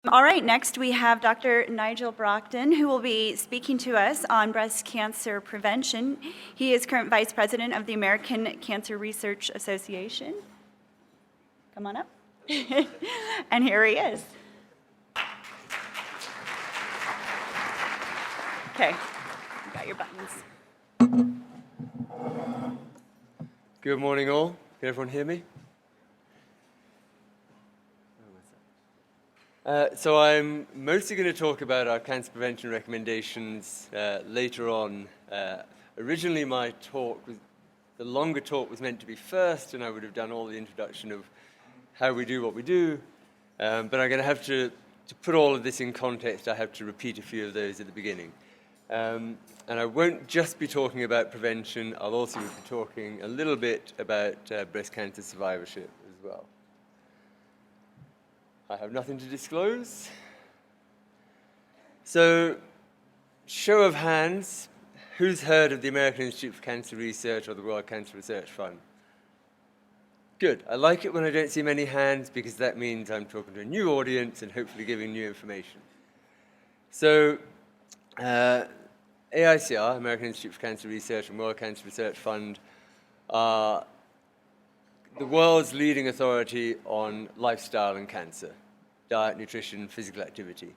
All right, next we have Dr. Nigel Brockton, who will be speaking to us on breast cancer prevention. He is current Vice President of the American Cancer Research Association. Come on up. And here he is. Okay, you got your buttons. Good morning, all. Can everyone hear me? So I'm mostly going to talk about our cancer prevention recommendations later on. Originally, the longer talk was meant to be first, and I would have done all the introduction of how we do what we do. But I'm going to have to put all of this in context, I have to repeat a few of those at the beginning. And I won't just be talking about prevention, I'll also be talking a little bit about breast cancer survivorship as well. I have nothing to disclose. So, show of hands, who's heard of the American Institute for Cancer Research or the World Cancer Research Fund? Good. I like it when I don't see many hands because that means I'm talking to a new audience and hopefully giving new information. So, AICR, American Institute for Cancer Research, and World Cancer Research Fund are the world's leading authority on lifestyle and cancer, diet, nutrition, physical activity.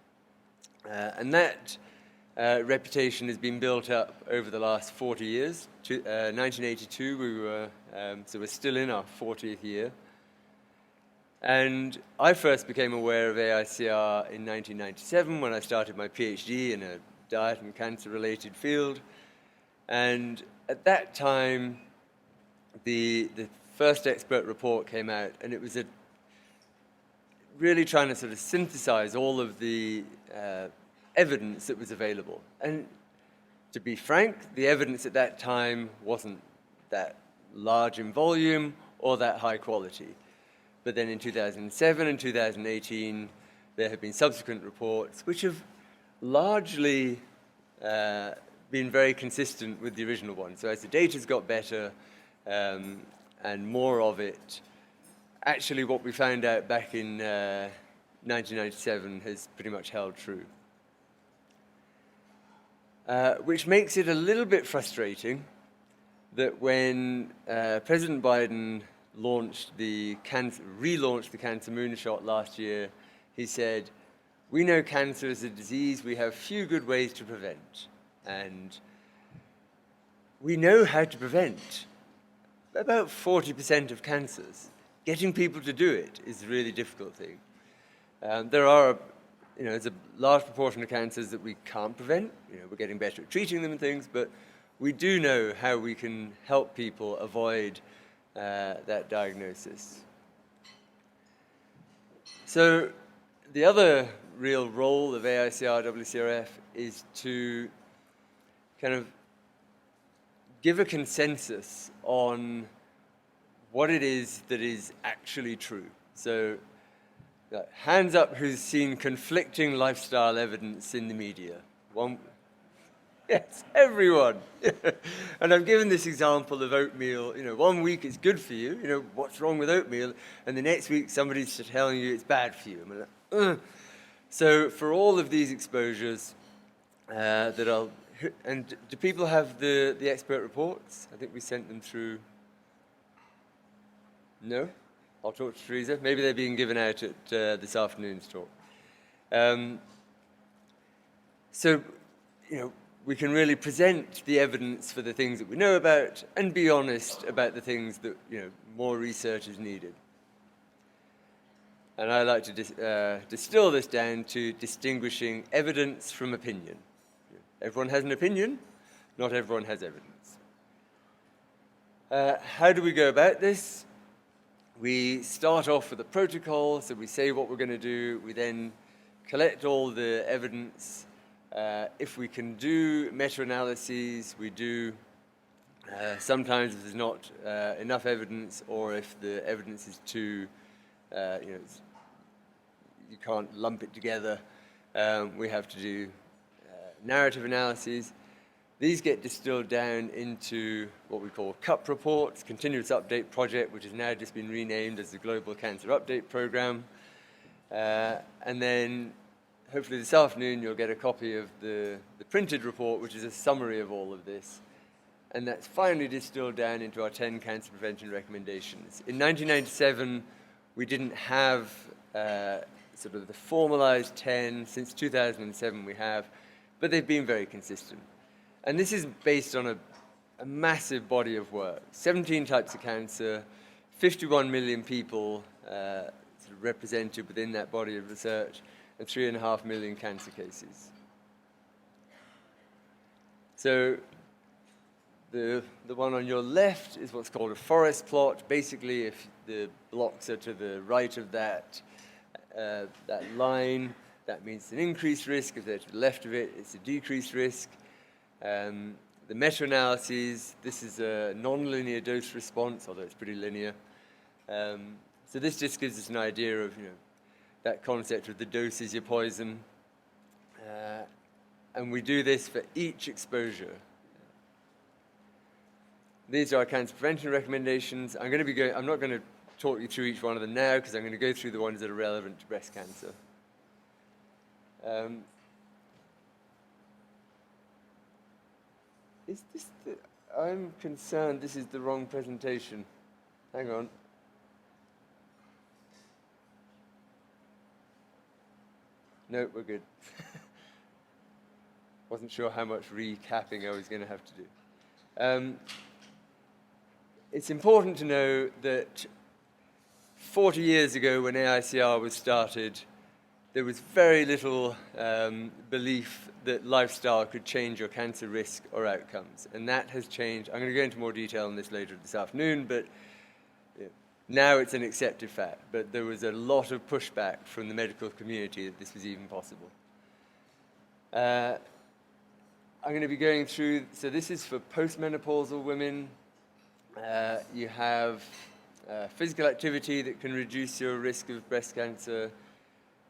And that reputation has been built up over the last 40 years. 1982, so we're still in our 40th year. And I first became aware of AICR in 1997 when I started my PhD in a diet and cancer-related field. And at that time, the first expert report came out, and it was really trying to sort of synthesize all of the evidence that was available. And to be frank, the evidence at that time wasn't that large in volume or that high quality. But then in 2007 and 2018, there have been subsequent reports which have largely been very consistent with the original one. So as the data's got better, and more of it, actually what we found out back in 1997 has pretty much held true. Which makes it a little bit frustrating that when President Biden relaunched the Cancer Moonshot last year, he said, "We know cancer is a disease we have few good ways to prevent." And we know how to prevent about 40% of cancers. Getting people to do it is a really difficult thing. There's a large proportion of cancers that we can't prevent. We're getting better at treating them and things, but we do know how we can help people avoid that diagnosis. So the other real role of AICR WCRF is to kind of give a consensus on what it is that is actually true. So, hands up who's seen conflicting lifestyle evidence in the media. Yes, everyone. And I've given this example of oatmeal. 1 week it's good for you. What's wrong with oatmeal? And the next week somebody's telling you it's bad for you. I'm like, ugh. So for all of these exposures and do people have the expert reports? I think we sent them through. No? I'll talk to Teresa. Maybe they're being given out at this afternoon's talk. We can really present the evidence for the things that we know about and be honest about the things that, more research is needed. And I like to distill this down to distinguishing evidence from opinion. Everyone has an opinion, not everyone has evidence. How do we go about this? We start off with a protocol, so we say what we're going to do. We then collect all the evidence. If we can do meta-analyses, we do. Sometimes if there's not enough evidence, or if the evidence is too, you can't lump it together, we have to do narrative analyses. These get distilled down into what we call CUP reports, Continuous Update Project, which has now just been renamed as the Global Cancer Update Program. And then hopefully this afternoon you'll get a copy of the printed report, which is a summary of all of this. And that's finally distilled down into our 10 cancer prevention recommendations. In 1997, we didn't have sort of the formalized 10. Since 2007 we have, but they've been very consistent. And this is based on a massive body of work. 17 types of cancer, 51 million people sort of represented within that body of research, and 3.5 million cancer cases. So the one on your left is what's called a forest plot. Basically, if the blocks are to the right of that line, that means an increased risk. If they're to the left of it, it's a decreased risk. The meta-analyses, this is a non-linear dose response, although it's pretty linear. So this just gives us an idea of that concept of the dose is your poison. And we do this for each exposure. These are our cancer prevention recommendations. I'm not going to talk you through each one of them now because I'm going to go through the ones that are relevant to breast cancer. I'm concerned this is the wrong presentation. Hang on. No, we're good. Wasn't sure how much recapping I was going to have to do. It's important to know that 40 years ago when AICR was started, there was very little belief that lifestyle could change your cancer risk or outcomes. And that has changed. I'm going to go into more detail on this later this afternoon, but now it's an accepted fact. But there was a lot of pushback from the medical community that this was even possible. I'm going to be going through, so this is for postmenopausal women. You have physical activity that can reduce your risk of breast cancer,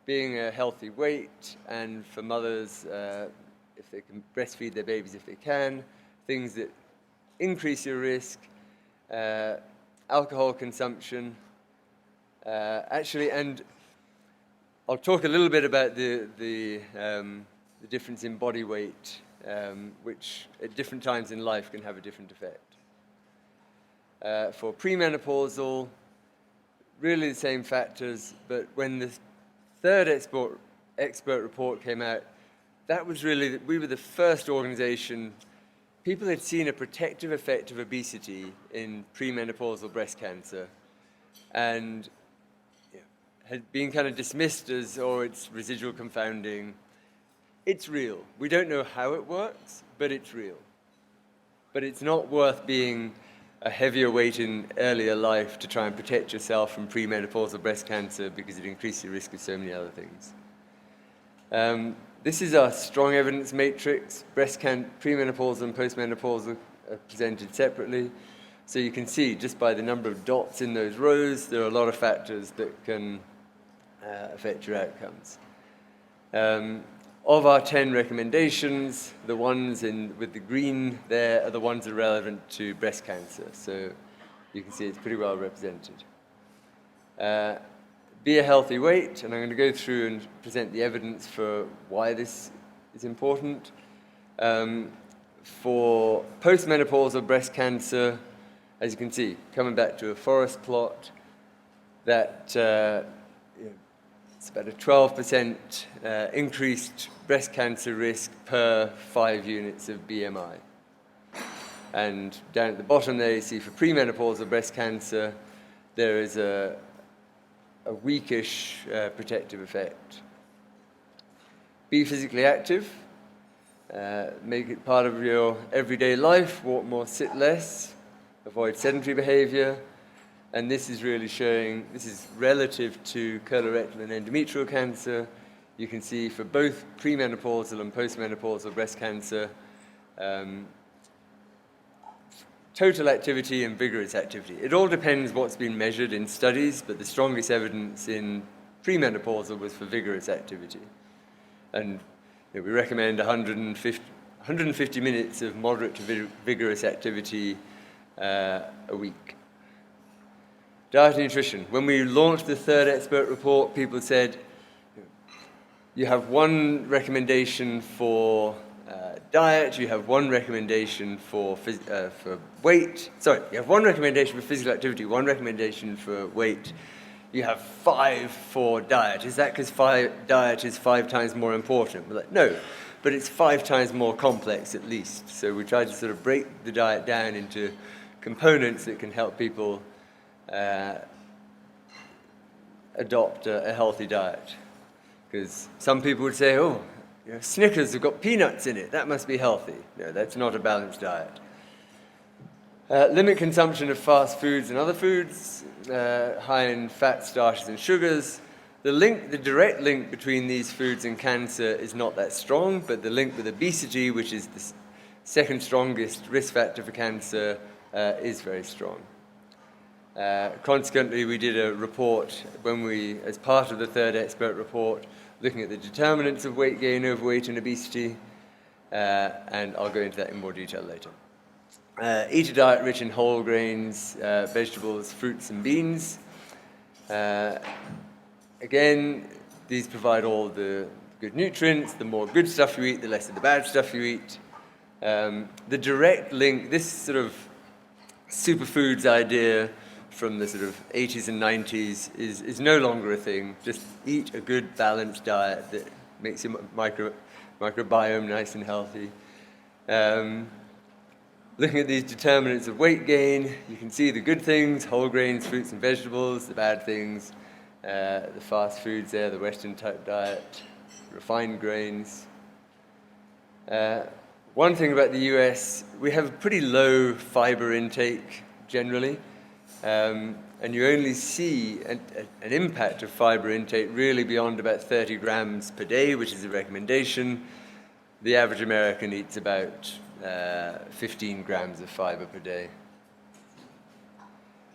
being a healthy weight, and for mothers, if they can breastfeed their babies if they can, things that increase your risk, alcohol consumption, actually, and I'll talk a little bit about the difference in body weight, which at different times in life can have a different effect. For premenopausal, really the same factors, but when the third expert report came out, that was really, we were the first organization. People had seen a protective effect of obesity in premenopausal breast cancer and had been kind of dismissed as, it's residual confounding. It's real. We don't know how it works, but it's real. But it's not worth being a heavier weight in earlier life to try and protect yourself from premenopausal breast cancer because it increases your risk of so many other things. This is our strong evidence matrix. Premenopausal and postmenopausal are presented separately. So you can see just by the number of dots in those rows, there are a lot of factors that can affect your outcomes. Of our 10 recommendations, the ones with the green there are the ones that are relevant to breast cancer. So you can see it's pretty well represented. Be a healthy weight, and I'm going to go through and present the evidence for why this is important. For postmenopausal breast cancer, as you can see, coming back to a forest plot, that it's about a 12% increased breast cancer risk per 5 units of BMI. And down at the bottom there, you see for premenopausal breast cancer, there is a weakish protective effect. Be physically active. Make it part of your everyday life. Walk more, sit less. Avoid sedentary behavior. And this is really showing, this is relative to colorectal and endometrial cancer. You can see for both premenopausal and postmenopausal breast cancer, total activity and vigorous activity. It all depends what's been measured in studies, but the strongest evidence in premenopausal was for vigorous activity. And we recommend 150 minutes of moderate to vigorous activity a week. Diet and nutrition. When we launched the third expert report, people said, You have one recommendation for diet, you have one recommendation for weight. Sorry, you have one recommendation for physical activity, one recommendation for weight. You have 5 for diet. Is that because diet is 5 times more important? We're like, no, but it's 5 times more complex at least. So we try to sort of break the diet down into components that can help people adopt a healthy diet. Because some people would say, oh, Snickers have got peanuts in it, that must be healthy. No, that's not a balanced diet. Limit consumption of fast foods and other foods, high in fat, starches, and sugars. The direct link between these foods and cancer is not that strong, but the link with obesity, which is the second strongest risk factor for cancer, is very strong. Consequently, we did a report as part of the third expert report, looking at the determinants of weight gain, overweight, and obesity, and I'll go into that in more detail later. Eat a diet rich in whole grains, vegetables, fruits, and beans. Again, these provide all the good nutrients. The more good stuff you eat, the less of the bad stuff you eat. The direct link, this sort of superfoods idea from the sort of 80s and 90s is no longer a thing. Just eat a good balanced diet that makes your microbiome nice and healthy. Looking at these determinants of weight gain, you can see the good things, whole grains, fruits and vegetables, the bad things, the fast foods there, the Western type diet, refined grains. One thing about the US, we have a pretty low fiber intake generally. And you only see an impact of fiber intake really beyond about 30 grams per day, which is a recommendation. The average American eats about 15 grams of fiber per day.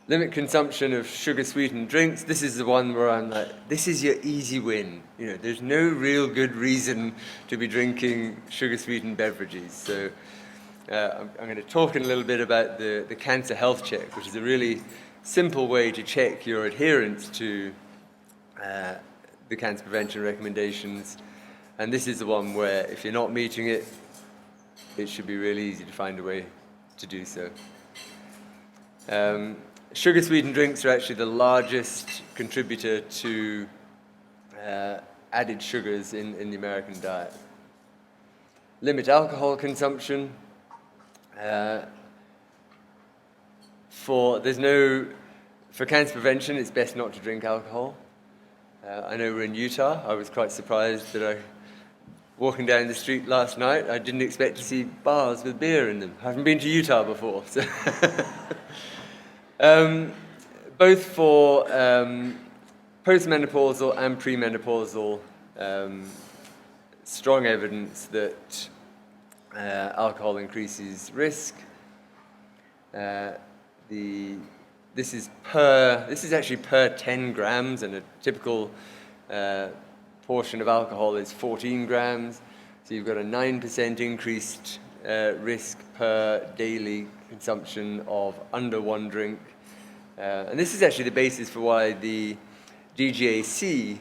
Limit consumption of sugar-sweetened drinks. This is the one where I'm like, this is your easy win. There's no real good reason to be drinking sugar-sweetened beverages. So I'm going to talk in a little bit about the cancer health check, which is a really simple way to check your adherence to the cancer prevention recommendations. And this is the one where if you're not meeting it, it should be really easy to find a way to do so. Sugar-sweetened drinks are actually the largest contributor to added sugars in the American diet. Limit alcohol consumption. For cancer prevention, it's best not to drink alcohol. I know we're in Utah. I was quite surprised that walking down the street last night, I didn't expect to see bars with beer in them. I haven't been to Utah before. So both for postmenopausal and premenopausal, strong evidence that alcohol increases risk. This is actually per 10 grams, and a typical portion of alcohol is 14 grams. So you've got a 9% increased risk per daily consumption of under 1 drink. And this is actually the basis for why the DGAC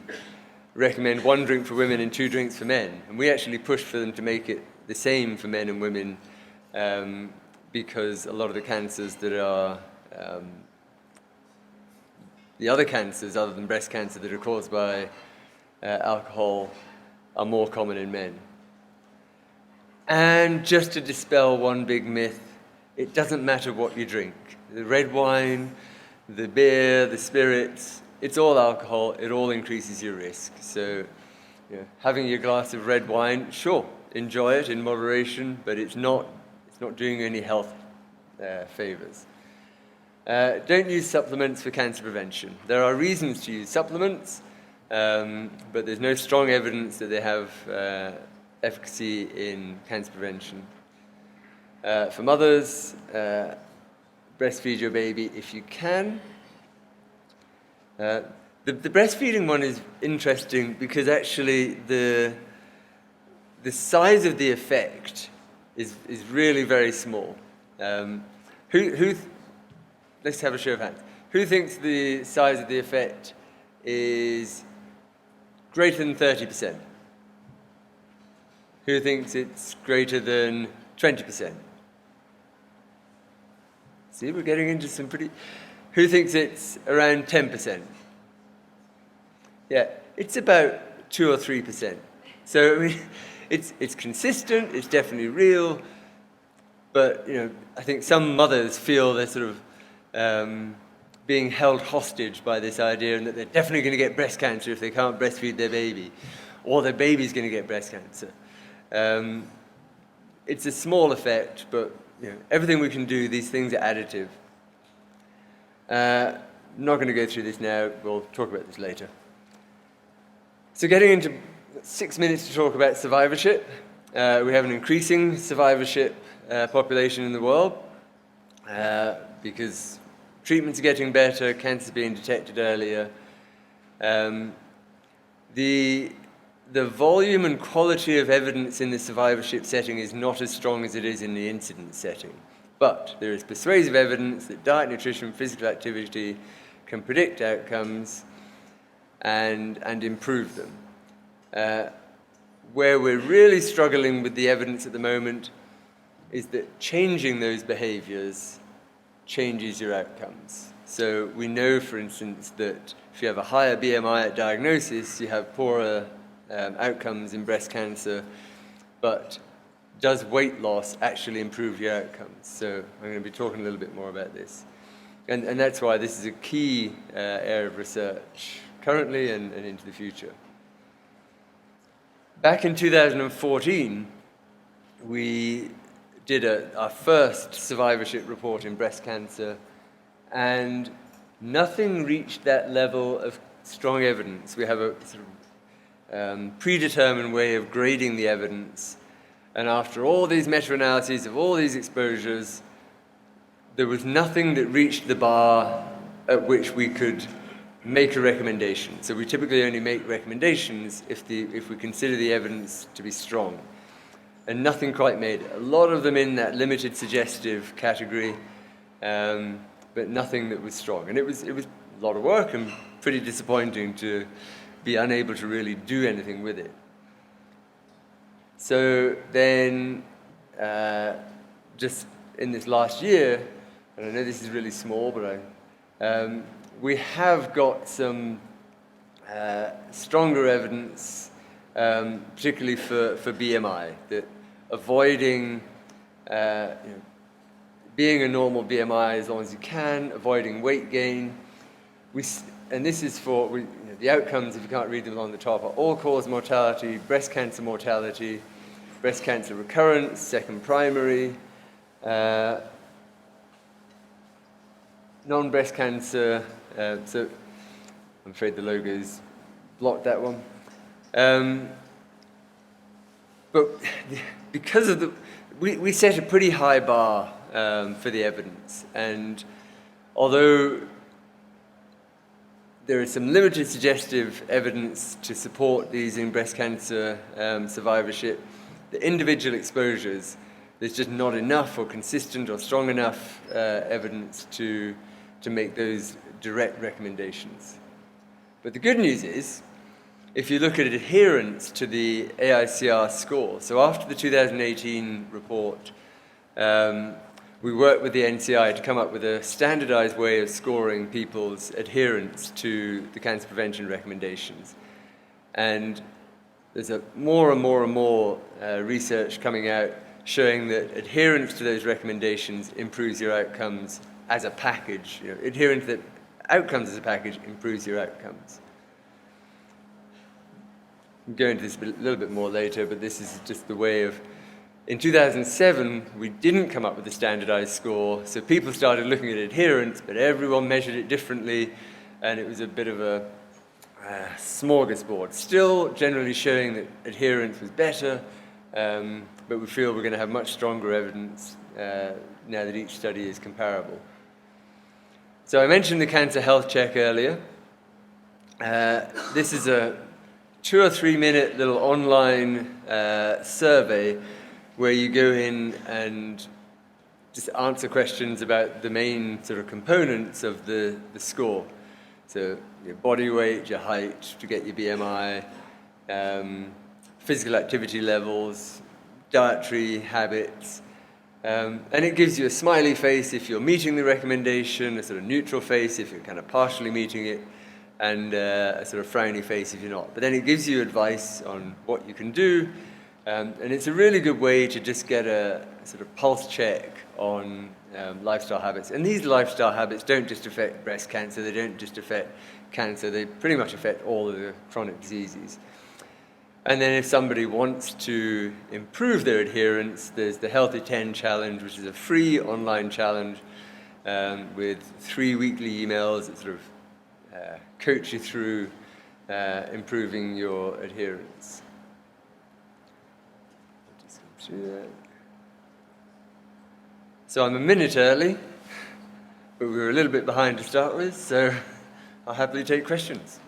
recommend 1 drink for women and 2 drinks for men. And we actually push for them to make it the same for men and women, because a lot of the cancers that are the other cancers other than breast cancer that are caused by alcohol are more common in men. And just to dispel one big myth, it doesn't matter what you drink. The red wine, the beer, the spirits, it's all alcohol. It all increases your risk. So having your glass of red wine, sure, enjoy it in moderation, but it's not doing you any health favors. Don't use supplements for cancer prevention. There are reasons to use supplements, but there's no strong evidence that they have efficacy in cancer prevention. For mothers, breastfeed your baby if you can. The breastfeeding one is interesting because actually the size of the effect is really very small. Let's have a show of hands. Who thinks the size of the effect is greater than 30%? Who thinks it's greater than 20%? See, we're getting into some pretty... Who thinks it's around 10%? Yeah, it's about 2 or 3%. So, I mean, it's consistent, it's definitely real, but, I think some mothers feel they're sort of being held hostage by this idea and that they're definitely going to get breast cancer if they can't breastfeed their baby, or their baby's going to get breast cancer. It's a small effect, but everything we can do, these things are additive. I'm not going to go through this now, we'll talk about this later. So getting into 6 minutes to talk about survivorship. We have an increasing survivorship population in the world because treatments are getting better, cancer being detected earlier. The volume and quality of evidence in the survivorship setting is not as strong as it is in the incidence setting. But there is persuasive evidence that diet, nutrition, physical activity can predict outcomes and improve them. Where we're really struggling with the evidence at the moment is that changing those behaviors changes your outcomes. So we know, for instance, that if you have a higher BMI at diagnosis, you have poorer outcomes in breast cancer, but does weight loss actually improve your outcomes? So I'm going to be talking a little bit more about this. And that's why this is a key area of research currently and into the future. Back in 2014, we did our first survivorship report in breast cancer, and nothing reached that level of strong evidence. We have a sort of predetermined way of grading the evidence, and after all these meta-analyses of all these exposures, there was nothing that reached the bar at which we could make a recommendation. So we typically only make recommendations if we consider the evidence to be strong. And nothing quite made it. A lot of them in that limited suggestive category, but nothing that was strong. And it was a lot of work and pretty disappointing to be unable to really do anything with it. So then, just in this last year, and I know this is really small, but we have got some stronger evidence, particularly for BMI, that avoiding being a normal BMI as long as you can, avoiding weight gain. And this is for the outcomes, if you can't read them along the top, are all-cause mortality, breast cancer mortality, breast cancer recurrence, second primary, non-breast cancer, so I'm afraid the logo's blocked that one. But because of we set a pretty high bar for the evidence, and although there is some limited suggestive evidence to support these in breast cancer survivorship, the individual exposures, there's just not enough or consistent or strong enough evidence to make those direct recommendations. But the good news is, if you look at adherence to the AICR score, so after the 2018 report, we worked with the NCI to come up with a standardized way of scoring people's adherence to the cancer prevention recommendations. And there's more and more research coming out showing that adherence to those recommendations improves your outcomes as a package. Adherence to outcomes as a package improves your outcomes. I'll go into this a little bit more later, but this is just the way of... In 2007, we didn't come up with a standardized score, so people started looking at adherence, but everyone measured it differently, and it was a bit of a smorgasbord. Still generally showing that adherence was better, but we feel we're going to have much stronger evidence now that each study is comparable. So I mentioned the Cancer Health Check earlier. This is a 2 or 3 minute little online survey where you go in and just answer questions about the main sort of components of the score. So your body weight, your height to get your BMI, physical activity levels, dietary habits, and it gives you a smiley face if you're meeting the recommendation, a sort of neutral face if you're kind of partially meeting it, and a sort of frowny face if you're not. But then it gives you advice on what you can do, and it's a really good way to just get a sort of pulse check on lifestyle habits. And these lifestyle habits don't just affect breast cancer, they don't just affect cancer, they pretty much affect all of the chronic diseases. And then if somebody wants to improve their adherence, there's the Healthy 10 Challenge, which is a free online challenge with 3 weekly emails that sort of coach you through improving your adherence. I'll just go through that. So I'm a minute early, but we were a little bit behind to start with, so I'll happily take questions.